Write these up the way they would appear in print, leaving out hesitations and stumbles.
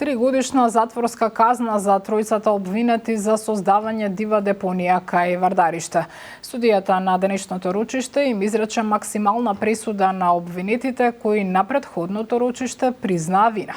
3-годишна затворска казна за тројцата обвинети за создавање дива депонија кај Вардариште. Судијата на денешното ручиште им изрече максимална пресуда на обвинетите кои на претходното ручиште признаа вина.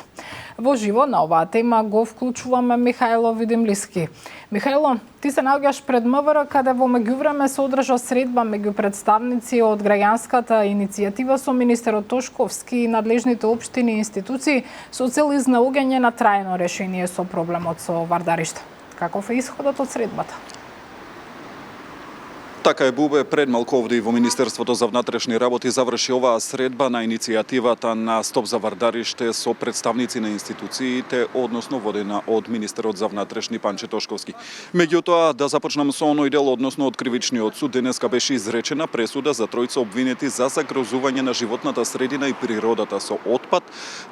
Во живо на оваа тема го вклучуваме Михајло Видимлиски. Михајло, ти се наоѓаш пред МВР каде во меѓувреме се одржа средба меѓу представници од граѓанската иницијатива со министерот Тошковски и надлежните општини и институции со цел изнаоѓање на трајно решение со проблемот со Вардариште. Каков е исходот од средбата? Така е, Бубе, пред малку овде и во Министерството за внатрешни работи заврши оваа средба на иницијативата на Стоп за Вардариште со представници на институциите, односно водена од министерот за внатрешни Панче Тошковски. Меѓутоа, да започнам со оној дел, односно од кривичниот суд, денеска беше изречена пресуда за тројца обвинети за загрозување на животната средина и природата со отпад.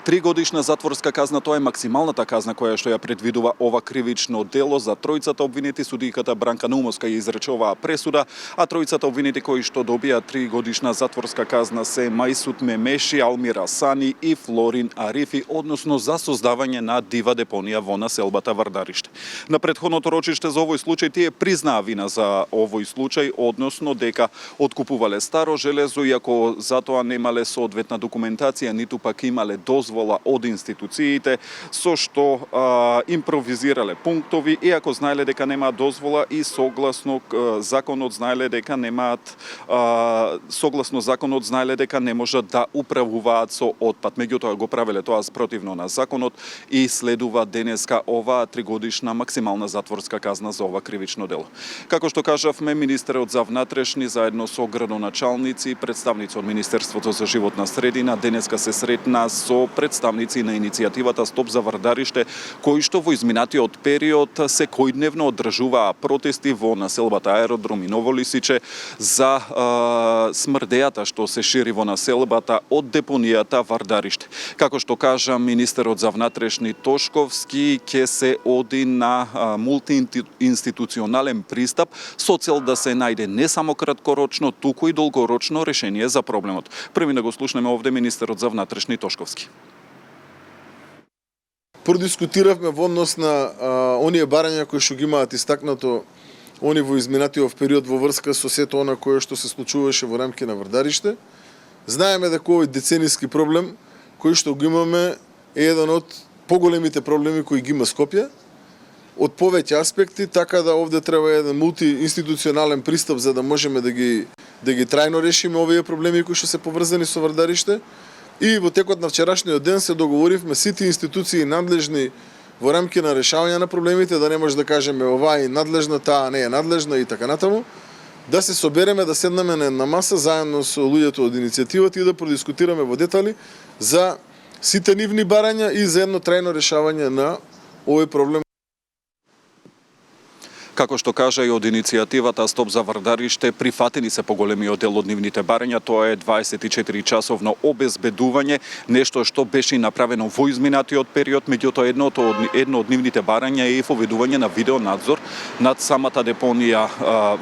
3-годишна затворска казна, тоа е максималната казна која што ја предвидува ова кривично дело за тројцата обвинети. Судијката Бранка Наумовска ја изрече оваа пресуда, а тројцата обвинети кои што добија 3-годишна затворска казна се Мајсут Мемеши, Алмира Сани и Флорин Арифи, односно за создавање на дива депонија во населбата Вардариште. На претходното рочиште за овој случај тие признаа вина за овој случај, односно дека откупувале старо железо, иако затоа немале соодветна документација, ниту пак имале дозвола од институциите, со што импровизирале пунктови, иако знаеле дека немаат дозвола и согласно законот знаеле дека немаат, согласно законот знаеле дека не можат да управуваат со отпад. Меѓутоа го правеле тоа спротивно на законот и следува денеска оваа 3-годишна максимална затворска казна за ова кривично дело. Како што кажавме, министерот за внатрешни заедно со градоначалници и представници од Министерството за животна средина денеска се сретна со представници на иницијативата Стоп за Вардариште, кои што во изминатиот период секојдневно одржуваа протести во населбата Аеродром и Новолисиче за смрдејата што се шири во населбата од депонијата Вардариште. Како што кажа министерот за внатрешни Тошковски, ќе се оди на мултиинституционален пристап со цел да се најде не само краткорочно, туку и долгорочно решение за проблемот. Први да го слушнеме овде министерот за внатрешни Тошковски. Продискутиравме во однос на оние барања кои што ги имаат истакнато они во изминатиот период во врска со сето она кое што се случуваше во рамки на Вардариште. Знаеме дека овој децениски проблем кој што го имаме е еден од поголемите проблеми кои ги има Скопје од повеќе аспекти, така да овде треба еден мултиинституционален пристап за да можеме да ги трајно решиме овие проблеми кои што се поврзани со Вардариште. И во текот на вчерашниот ден се договоривме сите институции надлежни во рамки на решавање на проблемите, да не може да кажеме оваа е надлежна, таа не е надлежна и така натаму, да се собереме, да седнеме на една маса заедно со луѓето од иницијативата и да продискутираме во детали за сите нивни барања и за едно трајно решавање на овој проблем. Како што кажа и од иницијативата Стоп за Вардариште, прифатени се поголемиот дел од нивните барања, тоа е 24 часовно обезбедување, нешто што беше направено во изминатиот период, меѓутоа едно од нивните барања е и воведување на видеонадзор над самата депонија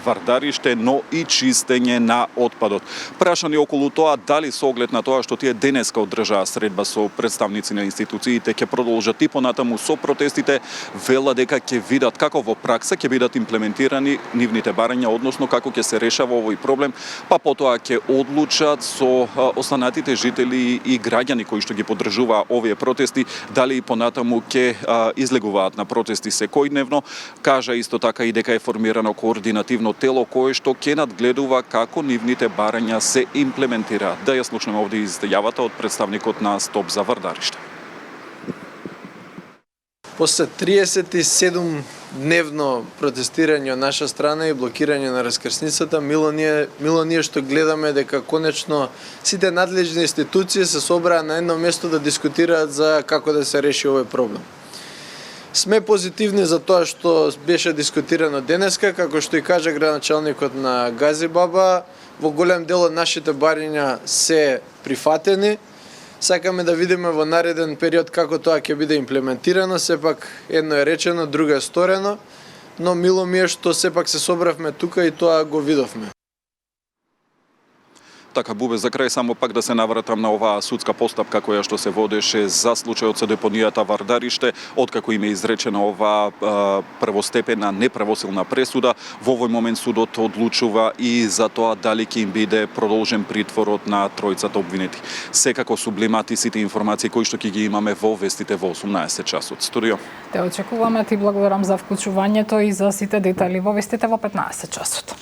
Вардариште, но и чистење на отпадот. Прашани околу тоа дали со оглед на тоа што тие денеска одржаа средба со представници на институциите ќе продолжат и понатаму со протестите, вела дека ќе видат како во пракса ќе бидат имплементирани нивните барања, односно како ќе се решава овој проблем, па потоа ќе одлучат со останатите жители и граѓани кои што ги поддржуваа овие протести, дали и понатаму ќе излегуваат на протести секојдневно. Кажа исто така и дека е формирано координативно тело кое што ќе надгледува како нивните барања се имплементираат. Да ја слушнеме овде изјавата од представникот на Стоп за Вардариште. После 37-дневно протестирање од наша страна и блокирање на раскрсницата, мило ние што гледаме дека конечно сите надлежни институции се собраа на едно место да дискутираат за како да се реши овој проблем. Сме позитивни за тоа што беше дискутирано денеска, како што и кажа градоначалникот на Газибаба, во голем дел од нашите барања се прифатени. Сакаме да видиме во нареден период како тоа ќе биде имплементирано, сепак едно е речено, друго е сторено, но мило ми е што сепак се собравме тука и тоа го видовме. Така, Бубе, за крај само пак да се навратам на оваа судска постапка која што се водеше за случајот со депонијата Вардариште, откако им е изречена оваа првостепена неправосилна пресуда. Во овој момент судот одлучува и за тоа дали ќе им биде продолжен притворот на тројцата обвинети. Секако сублимати сите информации кои што ќе ги имаме во вестите во 18 часот. Студио. Те очекуваме, ти благодарам за вклучувањето и за сите детали во вестите во 15 часот.